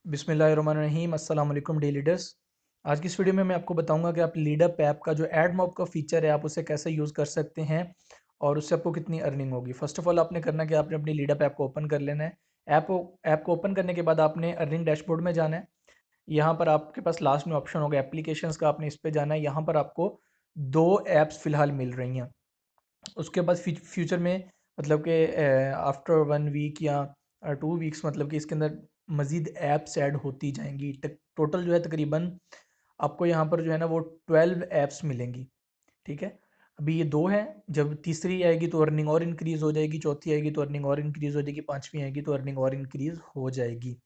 बिस्मिल्लाहिर्रहमानिर्रहीम अस्सलाम वालेकुम डे लीडर्स। आज की इस वीडियो में मैं आपको बताऊंगा कि आप लीडअप ऐप का जो एड मॉब का फीचर है आप उसे कैसे यूज़ कर सकते हैं और उससे आपको कितनी अर्निंग होगी। फर्स्ट ऑफ ऑल आपने करना कि आपने अपनी लीडअप ऐप को ओपन कर लेना है। ऐप को ओपन करने के बाद आपने अर्निंग डैशबोर्ड में जाना है। यहाँ पर आपके पास लास्ट में ऑप्शन होगा एप्लीकेशंस का, आपने इस पर जाना है। यहाँ पर आपको दो ऐप्स फ़िलहाल मिल रही हैं। उसके बाद फ्यूचर में मतलब कि आफ्टर 1 वीक या 2 वीक्स मतलब कि इसके अंदर मज़ीद ऐप्स ऐड होती जाएंगी। टोटल जो है तकरीबन आपको यहाँ पर जो है ना वो 12 ऐप्स मिलेंगी। ठीक है, अभी ये दो हैं, जब तीसरी आएगी तो अर्निंग और इंक्रीज़ हो जाएगी, चौथी आएगी तो अर्निंग और इंक्रीज़ हो जाएगी, पांचवी आएगी तो अर्निंग और इंक्रीज़ हो जाएगी।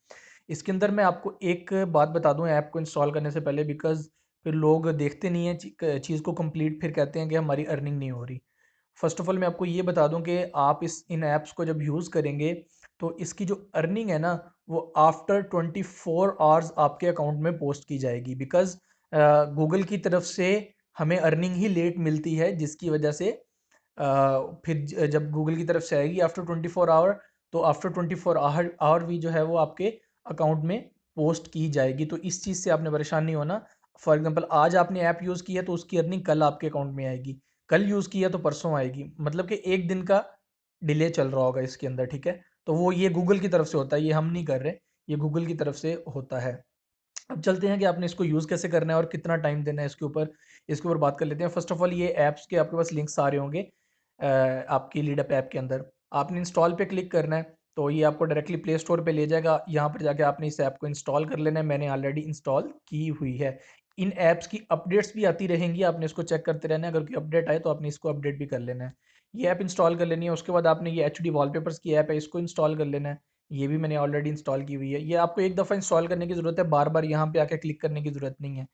इसके अंदर मैं आपको एक बात बता दूं ऐप को इंस्टॉल करने से पहले, बिकॉज फिर लोग देखते नहीं है चीज़ को कंप्लीट, फिर कहते हैं कि हमारी अर्निंग नहीं हो रही। फर्स्ट ऑफ ऑल मैं आपको ये बता दूं कि आप इन ऐप्स को जब यूज़ करेंगे तो इसकी जो अर्निंग है ना वो आफ्टर 24 आवर्स आपके अकाउंट में पोस्ट की जाएगी। बिकॉज गूगल की तरफ से हमें अर्निंग ही लेट मिलती है, जिसकी वजह से फिर जब गूगल की तरफ से आएगी आफ्टर 24 आवर, तो आफ्टर 24 आवर भी जो है वो आपके अकाउंट में पोस्ट की जाएगी। तो इस चीज़ से आपने परेशान नहीं होना। फॉर एग्जांपल आज आपने ऐप यूज़ की है तो उसकी अर्निंग कल आपके अकाउंट में आएगी, कल यूज़ किया तो परसों आएगी, मतलब कि एक दिन का डिले चल रहा होगा इसके अंदर। ठीक है, तो वो ये गूगल की तरफ से होता है, ये हम नहीं कर रहे, ये गूगल की तरफ से होता है। अब चलते हैं कि आपने इसको यूज़ कैसे करना है और कितना टाइम देना है, इसके ऊपर बात कर लेते हैं। फर्स्ट ऑफ ऑल ये ऐप्स के आपके पास लिंक्स आ रहे होंगे आपकी लीडअप ऐप के अंदर। आपने इंस्टॉल पे क्लिक करना है तो ये आपको डायरेक्टली प्ले स्टोर पे ले जाएगा। यहाँ पर जाके आपने इस ऐप को इंस्टॉल कर लेना है। मैंने ऑलरेडी इंस्टॉल की हुई है। इन ऐप्स की अपडेट्स भी आती रहेंगी, आपने इसको चेक करते रहना है। अगर कोई अपडेट आए तो आपने इसको अपडेट भी कर लेना है। ये ऐप इंस्टॉल कर लेनी है। उसके बाद आपने ये एच डी वॉलपेपर्स की ऐप है, इसको इंस्टॉल कर लेना है। ये भी मैंने ऑलरेडी इंस्टॉल की हुई है। ये आपको एक दफ़ा इंस्टॉल करने की ज़रूरत है, बार बार यहाँ पे आके क्लिक करने की ज़रूरत नहीं है।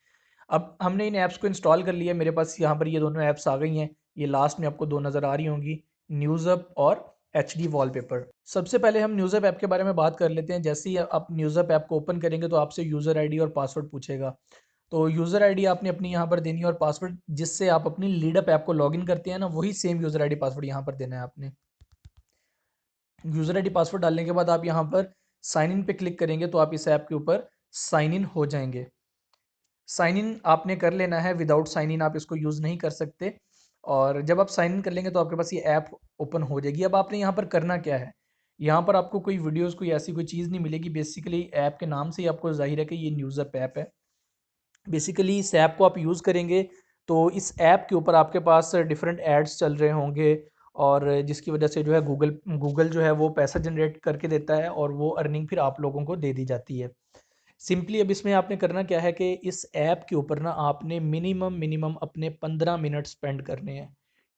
अब हमने इन ऐप्स को इंस्टॉल कर लिया, मेरे पास यहाँ पर ये दोनों ऐप्स आ गई हैं। ये लास्ट में आपको दो नज़र आ रही होंगी, न्यूज़अप और एच डी वॉलपेपर। सबसे पहले हम न्यूज़अप ऐप के बारे में बात कर लेते हैं। जैसे ही आप न्यूज़अप ऐप को ओपन करेंगे तो आपसे यूज़र आईडी और पासवर्ड पूछेगा। तो यूज़र आईडी आपने अपनी यहाँ पर देनी है और पासवर्ड जिससे आप अपनी लीडअप ऐप को लॉगिन करते हैं ना, वही सेम यूज़र आईडी पासवर्ड यहाँ पर देना है आपने। यूज़र आईडी पासवर्ड डालने के बाद आप यहाँ पर साइन इन पे क्लिक करेंगे तो आप इस ऐप के ऊपर साइन इन हो जाएंगे। साइन इन आपने कर लेना है, विदाउट साइन इन आप इसको यूज़ नहीं कर सकते। और जब आप साइन इन कर लेंगे तो आपके पास ये ऐप ओपन हो जाएगी। अब आपने यहाँ पर करना क्या है, यहाँ पर आपको कोई वीडियोस कोई ऐसी कोई चीज़ नहीं मिलेगी। बेसिकली ऐप के नाम से ही आपको जाहिर है कि ये न्यूज़अप ऐप है। बेसिकली इस ऐप को आप यूज़ करेंगे तो इस ऐप के ऊपर आपके पास डिफरेंट एड्स चल रहे होंगे, और जिसकी वजह से जो है गूगल गूगल जो है वो पैसा जनरेट करके देता है और वो अर्निंग फिर आप लोगों को दे दी जाती है। सिंपली अब इसमें आपने करना क्या है कि इस ऐप के ऊपर ना आपने मिनिमम मिनिमम अपने 15 मिनट स्पेंड करने हैं।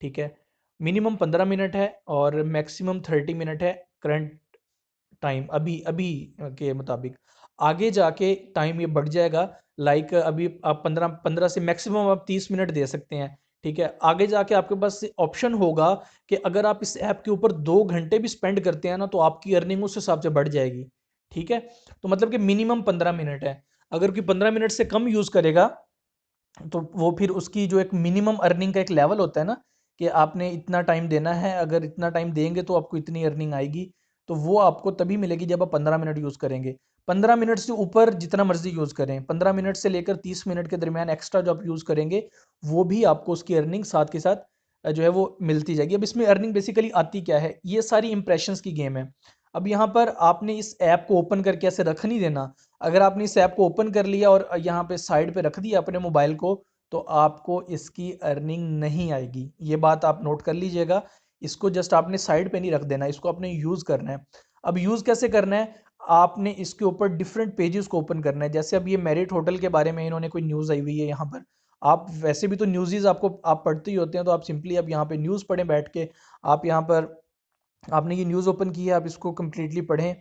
ठीक है, मिनिमम 15 मिनट है और मैक्सिमम 30 मिनट है करंट टाइम अभी अभी के मुताबिक। आगे जाके टाइम ये बढ़ जाएगा। लाइक अभी आप 15 से मैक्सिमम आप 30 मिनट दे सकते हैं। ठीक है, आगे जाके आपके पास ऑप्शन होगा कि अगर आप इस ऐप के ऊपर 2 घंटे भी स्पेंड करते हैं ना तो आपकी अर्निंग उस हिसाब से बढ़ जाएगी। ठीक है, तो मतलब कि मिनिमम 15 मिनट है। अगर कोई 15 मिनट से कम यूज करेगा तो वो फिर उसकी जो एक मिनिमम अर्निंग का एक लेवल होता है ना कि आपने इतना टाइम देना है, अगर इतना टाइम देंगे तो आपको इतनी अर्निंग आएगी। तो वो आपको तभी मिलेगी जब आप 15 मिनट यूज़ करेंगे। 15 मिनट से ऊपर जितना मर्जी यूज़ करें, 15 मिनट से लेकर 30 मिनट के दरमियान एक्स्ट्रा जो आप यूज़ करेंगे वो भी आपको उसकी अर्निंग साथ के साथ जो है वो मिलती जाएगी। अब इसमें अर्निंग बेसिकली आती क्या है, ये सारी इंप्रेशंस की गेम है। अब यहाँ पर आपने इस ऐप को ओपन करके ऐसे रख नहीं देना। अगर आपने इस ऐप को ओपन कर लिया और यहाँ पे साइड पे रख दिया अपने मोबाइल को, तो आपको इसकी अर्निंग नहीं आएगी। ये बात आप नोट कर लीजिएगा। इसको जस्ट आपने साइड पे नहीं रख देना, इसको आपने यूज़ करना है। अब यूज़ कैसे करना है, आपने इसके ऊपर डिफरेंट पेजेस को ओपन करना है। जैसे अब ये मेरिट होटल के बारे में इन्होंने कोई न्यूज़ आई हुई है यहाँ पर। आप वैसे भी तो न्यूज़ आपको आप पढ़ते ही होते हैं, तो आप सिंपली अब यहाँ पे न्यूज़ पढ़ें बैठ के। आप यहाँ पर आपने ये न्यूज़ ओपन की है, आप इसको कम्प्लीटली पढ़ें,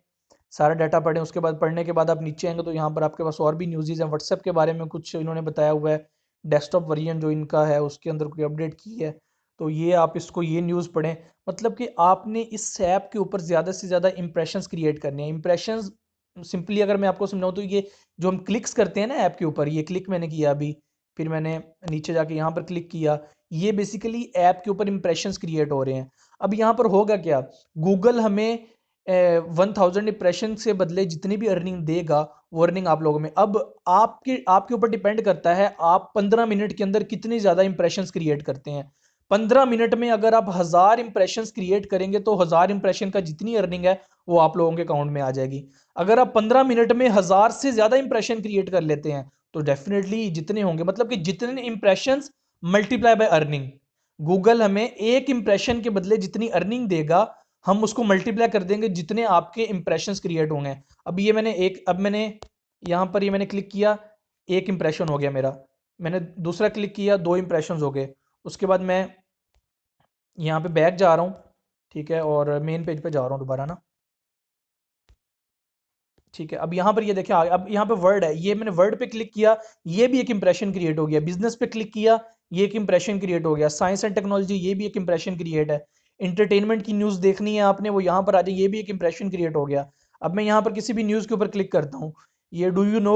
सारा डाटा पढ़ें। उसके बाद पढ़ने के बाद आप नीचे आएंगे तो यहाँ पर आपके पास और भी न्यूज़ हैं। व्हाट्सएप के बारे में कुछ इन्होंने बताया हुआ है, डेस्कटॉप वर्जन जो इनका है उसके अंदर कोई अपडेट की है, तो ये आप इसको ये न्यूज़ पढ़ें। मतलब कि आपने इस ऐप के ऊपर ज़्यादा से ज़्यादा इंप्रेशंस क्रिएट करने हैं। इंप्रेशंस सिंपली अगर मैं आपको समझाऊँ तो ये जो हम क्लिक्स करते हैं ना ऐप के ऊपर, ये क्लिक मैंने किया अभी, फिर मैंने नीचे जाके यहाँ पर क्लिक किया, ये बेसिकली ऐप के ऊपर इंप्रेशंस क्रिएट हो रहे हैं। अब यहाँ पर होगा क्या, गूगल हमें 1000 इंप्रेशन से बदले जितनी भी अर्निंग देगा वो अर्निंग आप लोगों में। अब आपके ऊपर डिपेंड करता है आप 15 मिनट के अंदर कितनी ज़्यादा इंप्रेशंस क्रिएट करते हैं। 15 मिनट में अगर आप 1000 इंप्रेशंस क्रिएट करेंगे तो 1000 इंप्रेशन का जितनी अर्निंग है वो आप लोगों के अकाउंट में आ जाएगी। अगर आप 15 मिनट में 1000 से ज़्यादा इंप्रेशन क्रिएट कर लेते हैं तो डेफिनेटली जितने होंगे, मतलब कि जितने impressions multiply by earning, Google हमें एक इंप्रेशन के बदले जितनी अर्निंग देगा हम उसको मल्टीप्लाई कर देंगे जितने आपके इंप्रेशंस क्रिएट होंगे। अब मैंने यहाँ पर ये मैंने क्लिक किया, एक इंप्रेशन हो गया मेरा। मैंने दूसरा क्लिक किया, दो इंप्रेशंस हो गए। उसके बाद मैं यहाँ पे बैक जा रहा हूँ, ठीक है, और मेन पेज पे जा रहा हूँ दोबारा ना, ठीक है। अब यहाँ पर ये देखिए, अब यहाँ पे वर्ड है, ये मैंने वर्ड पे क्लिक किया, ये भी एक इंप्रेशन क्रिएट हो गया। बिजनेस पे क्लिक किया, ये एक इंप्रेशन क्रिएट हो गया। साइंस एंड टेक्नोलॉजी, ये भी एक इंप्रेशन क्रिएट है। इंटरटेनमेंट की न्यूज़ देखनी है आपने, वो यहाँ पर आ जाए, ये भी एक इंप्रेशन क्रिएट हो गया। अब मैं यहाँ पर किसी भी न्यूज़ के ऊपर क्लिक करता हूँ, ये डू यू नो,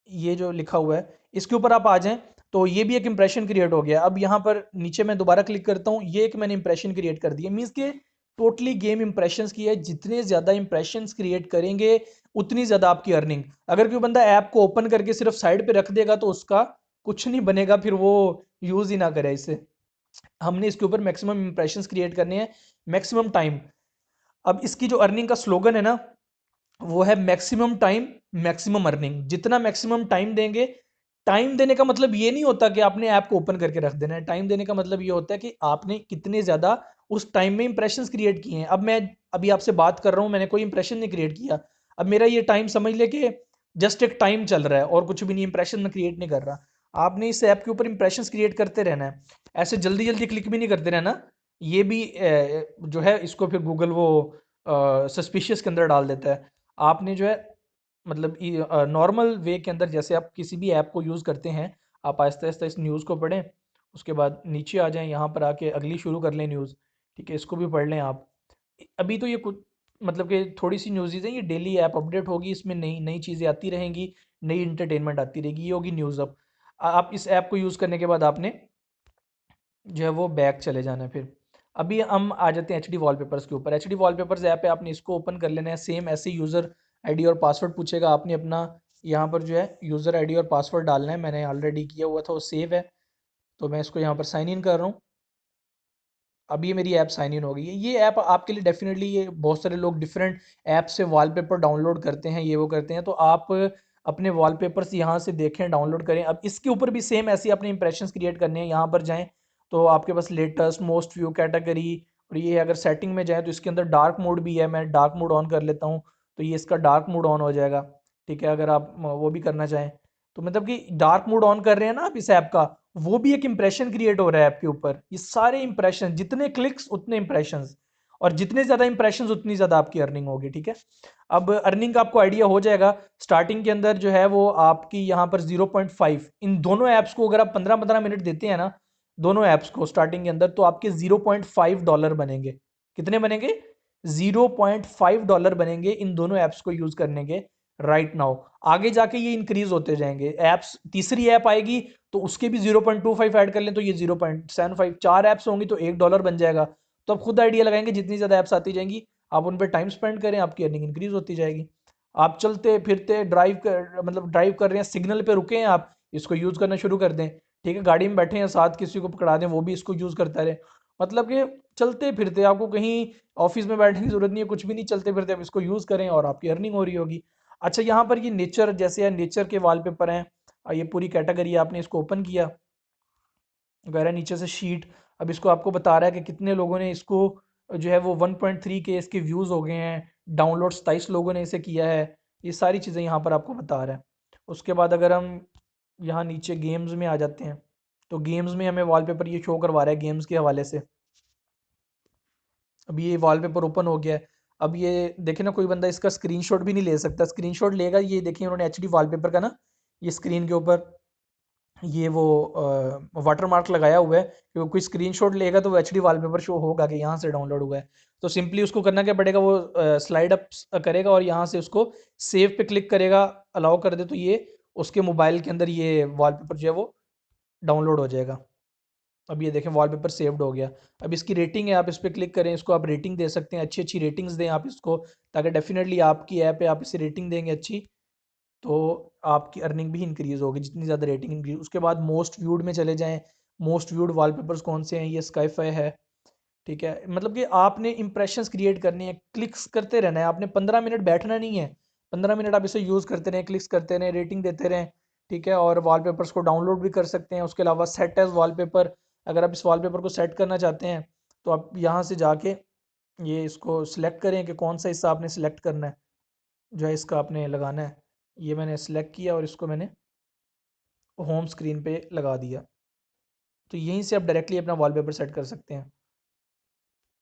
ये जो लिखा हुआ है इसके ऊपर आप आ जाएं तो ये भी एक इंप्रेशन क्रिएट हो गया। अब यहाँ पर नीचे मैं दोबारा क्लिक करता हूँ, ये एक मैंने इंप्रेशन क्रिएट कर दिया। मीन्स के टोटली गेम इंप्रेशंस की है, जितने ज़्यादा इंप्रेशंस क्रिएट करेंगे उतनी ज़्यादा आपकी अर्निंग। अगर कोई बंदा ऐप को ओपन करके सिर्फ साइड पे रख देगा तो उसका कुछ नहीं बनेगा, फिर वो यूज़ ही ना करे इसे। हमने इसके ऊपर मैक्सिमम इंप्रेशंस क्रिएट करने हैं, मैक्सिमम टाइम। अब इसकी जो अर्निंग का स्लोगन है ना, वो है मैक्सिमम टाइम मैक्सिमम अर्निंग। जितना मैक्सिमम टाइम देंगे, टाइम देने का मतलब ये नहीं होता कि आपने ऐप को ओपन करके रख देना है। टाइम देने का मतलब ये होता है कि आपने कितने ज़्यादा उस टाइम में इंप्रेशंस क्रिएट किए हैं। अब मैं अभी आपसे बात कर रहा हूँ, मैंने कोई इंप्रेशन नहीं क्रिएट किया। अब मेरा ये टाइम समझ ले कि जस्ट एक टाइम चल रहा है और कुछ भी नहीं, इंप्रेशन में क्रिएट नहीं कर रहा। आपने इस ऐप के ऊपर इंप्रेशंस क्रिएट करते रहना है, ऐसे जल्दी जल्दी क्लिक भी नहीं करते रहना। ये भी जो है इसको फिर गूगल वो सस्पिशियस के अंदर डाल देता है। आपने जो है मतलब नॉर्मल वे के अंदर जैसे आप किसी भी ऐप को यूज़ करते हैं, आप आहिस्ता आहिस्ता इस न्यूज़ को पढ़ें, उसके बाद नीचे आ जाएं, यहाँ पर आके अगली शुरू कर लें न्यूज़, ठीक है, इसको भी पढ़ लें आप। अभी तो ये कुछ मतलब कि थोड़ी सी न्यूज़ हैं, ये डेली ऐप अपडेट होगी, इसमें नई नई चीज़ें आती रहेंगी, नई इंटरटेनमेंट आती रहेगी, ये होगी न्यूज़। अब आप इस ऐप को यूज़ करने के बाद आपने जो है वो बैक चले जाना है। फिर अभी हम आ जाते हैं एच डी वॉलपेपर्स के ऊपर। एच डी वॉलपेपर्स ऐप है, आपने इसको ओपन कर लेना है। सेम ऐसे यूज़र आईडी और पासवर्ड पूछेगा, आपने अपना यहाँ पर जो है यूज़र आईडी और पासवर्ड डालना है। मैंने ऑलरेडी किया हुआ था, वो सेव है, तो मैं इसको यहाँ पर साइन इन कर रहा हूँ। अब ये मेरी ऐप साइन इन हो गई है। ये ऐप आपके लिए डेफिनेटली, ये बहुत सारे लोग डिफरेंट ऐप से वॉलपेपर डाउनलोड करते हैं, ये वो करते हैं, तो आप अपने वॉलपेपर्स यहाँ से देखें, डाउनलोड करें। अब इसके ऊपर भी सेम ऐसे अपने इंप्रेशंस क्रिएट करने हैं। यहाँ पर जाएं तो आपके पास लेटेस्ट, मोस्ट व्यू, कैटेगरी, और ये अगर सेटिंग में जाएँ तो इसके अंदर डार्क मोड भी है। मैं डार्क मोड ऑन कर लेता हूँ तो ये इसका डार्क मोड ऑन हो जाएगा, ठीक है, अगर आप वो भी करना चाहें तो। मतलब कि डार्क मोड ऑन कर रहे हैं ना आप इस ऐप का, वो भी एक इंप्रेशन क्रिएट हो रहा है आपके ऊपर। ये सारे इंप्रेशन, जितने क्लिक्स उतने इंप्रेशंस, और जितने ज़्यादा इंप्रेशंस उतनी ज़्यादा आपकी अर्निंग होगी, ठीक है। अब अर्निंग का आपको आइडिया हो जाएगा। स्टार्टिंग के अंदर जो है वो आपकी यहाँ पर 0.5, इन दोनों ऐप्स को अगर आप 15-15 मिनट देते हैं ना, दोनों ऐप्स को स्टार्टिंग के अंदर, तो आपके $0.5 बनेंगे। कितने बनेंगे? $0.5 बनेंगे इन दोनों ऐप्स को यूज़ करने के राइट नाउ। आगे जाके ये इंक्रीज होते जाएंगे। ऐप्स, तीसरी ऐप आएगी तो उसके भी 0.25 ऐड कर लें तो ये 0.75, 4 ऐप्स होंगी तो $1 बन जाएगा। तो आप खुद आइडिया लगाएंगे, जितनी ज़्यादा ऐप्स आती जाएंगी आप उन पर टाइम स्पेंड करें, आपकी अर्निंग इंक्रीज होती जाएगी। आप चलते फिरते ड्राइव कर रहे हैं, सिग्नल पे रुके हैं, आप इसको यूज़ करना शुरू कर दें, ठीक है। गाड़ी में बैठे हैं, साथ किसी को पकड़ा दें, वो भी इसको यूज़ करता रहे। मतलब कि चलते फिरते, आपको कहीं ऑफिस में बैठने की जरूरत नहीं है, कुछ भी नहीं, चलते फिरते आप इसको यूज़ करें और आपकी अर्निंग हो रही होगी। अच्छा, यहाँ पर ये नेचर जैसे है, नेचर के वॉलपेपर हैं, ये पूरी कैटेगरी है, आपने इसको ओपन किया, वगैरह नीचे से शीट। अब इसको आपको बता रहा है कि कितने लोगों ने इसको जो है वो 1.3 के इसके व्यूज़ हो गए हैं, डाउनलोड 27 लोगों ने इसे किया है। ये सारी चीज़ें यहाँ पर आपको बता रहा है। उसके बाद अगर हम यहाँ नीचे गेम्स में आ जाते हैं तो गेम्स में हमें वॉलपेपर ये शो करवा रहा है गेम्स के हवाले से। अब ये वॉलपेपर ओपन हो गया है। अब ये देखे ना, कोई बंदा इसका स्क्रीनशॉट भी नहीं ले सकता। स्क्रीनशॉट लेगा, ये देखिए उन्होंने एचडी वॉलपेपर का ना, ये स्क्रीन के ऊपर ये वो वाटर मार्क लगाया हुआ है कि कोई स्क्रीनशॉट लेगा तो वो एचडी वॉलपेपर शो होगा कि यहाँ से डाउनलोड हुआ है। तो सिंपली उसको करना क्या पड़ेगा, वो स्लाइड अप करेगा और यहाँ से उसको सेव पे क्लिक करेगा, अलाउ कर दे, तो ये उसके मोबाइल के अंदर ये वॉलपेपर जो है वो डाउनलोड हो जाएगा। अब ये देखें वॉलपेपर सेव्ड हो गया। अब इसकी रेटिंग है, आप इस पर क्लिक करें, इसको आप रेटिंग दे सकते हैं, अच्छी अच्छी रेटिंग्स दें आप इसको, ताकि डेफिनेटली आपकी ऐप है, आप इसे रेटिंग देंगे अच्छी तो आपकी अर्निंग भी इंक्रीज़ होगी, जितनी ज़्यादा रेटिंग इंक्रीज। उसके बाद मोस्ट व्यूड में चले जाएँ, मोस्ट व्यूड वॉलपेपर्स कौन से हैं, ये स्काईफाई है, ठीक है। मतलब कि आपने इंप्रेशंस क्रिएट करने हैं, क्लिक्स करते रहना है, आपने 15 मिनट बैठना नहीं है, 15 मिनट आप इसे यूज़ करते रहें, क्लिक्स करते रहें, रेटिंग देते रहें, ठीक है। और वॉलपेपर्स को डाउनलोड भी कर सकते हैं। उसके अलावा सेट एज वॉलपेपर, अगर आप इस वॉलपेपर को सेट करना चाहते हैं तो आप यहाँ से जाके ये इसको सिलेक्ट करें कि कौन सा हिस्सा आपने सिलेक्ट करना है, जो है इसका आपने लगाना है। ये मैंने सिलेक्ट किया और इसको मैंने होम स्क्रीन पे लगा दिया, तो यहीं से आप डायरेक्टली अपना वॉलपेपर सेट कर सकते हैं।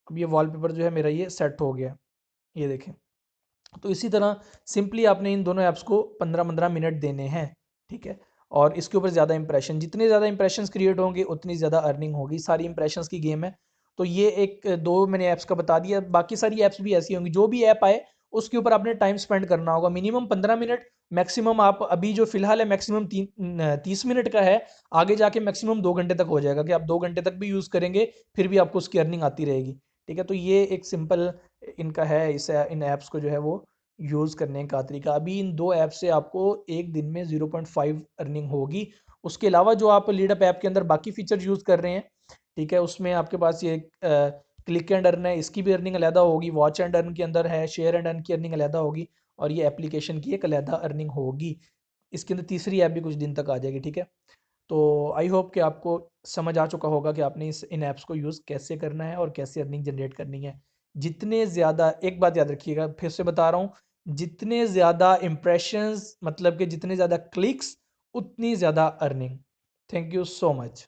अब ये वॉलपेपर जो है मेरा ये सेट हो गया, ये देखें। तो इसी तरह सिंपली आपने इन दोनों ऐप्स को 15-15 मिनट देने हैं, ठीक है। और इसके ऊपर ज़्यादा इंप्रेशन, जितने ज़्यादा इंप्रेशंस क्रिएट होंगे उतनी ज़्यादा अर्निंग होगी। सारी इंप्रेशंस की गेम है। तो ये एक दो मैंने ऐप्स का बता दिया, बाकी सारी ऐप्स भी ऐसी होंगी। जो भी ऐप आए उसके ऊपर आपने टाइम स्पेंड करना होगा, मिनिमम 15 मिनट, मैक्सिमम आप अभी जो फिलहाल है मैक्सिमम 30 मिनट का है, आगे जाके मैक्सिमम 2 घंटे तक हो जाएगा कि आप 2 घंटे तक भी यूज़ करेंगे फिर भी आपको उसकी अर्निंग आती रहेगी, ठीक है। तो ये एक सिंपल इनका है, इस इन ऐप्स को जो है वो यूज़ करने का तरीका। अभी इन दो ऐप से आपको एक दिन में 0.5 अर्निंग होगी। उसके अलावा जो आप लीडअप ऐप के अंदर बाकी फीचर यूज़ कर रहे हैं, ठीक है, उसमें आपके पास ये क्लिक एंड अर्न है, इसकी भी अर्निंग अलहदा होगी। वॉच एंड अर्न के अंदर है, शेयर एंड अर्न की अर्निंग अलहदा होगी, और ये एप्लीकेशन की एक अलहदा अर्निंग होगी। इसके अंदर तीसरी ऐप भी कुछ दिन तक आ जाएगी, ठीक है। तो आई होप कि आपको समझ आ चुका होगा कि आपने इन ऐप्स को यूज़ कैसे करना है और कैसे अर्निंग जनरेट करनी है। जितने ज़्यादा, एक बात याद रखिएगा, फिर से बता रहा हूँ, जितने ज़्यादा इम्प्रेशंस मतलब कि जितने ज़्यादा क्लिक्स उतनी ज़्यादा earning. Thank you so much.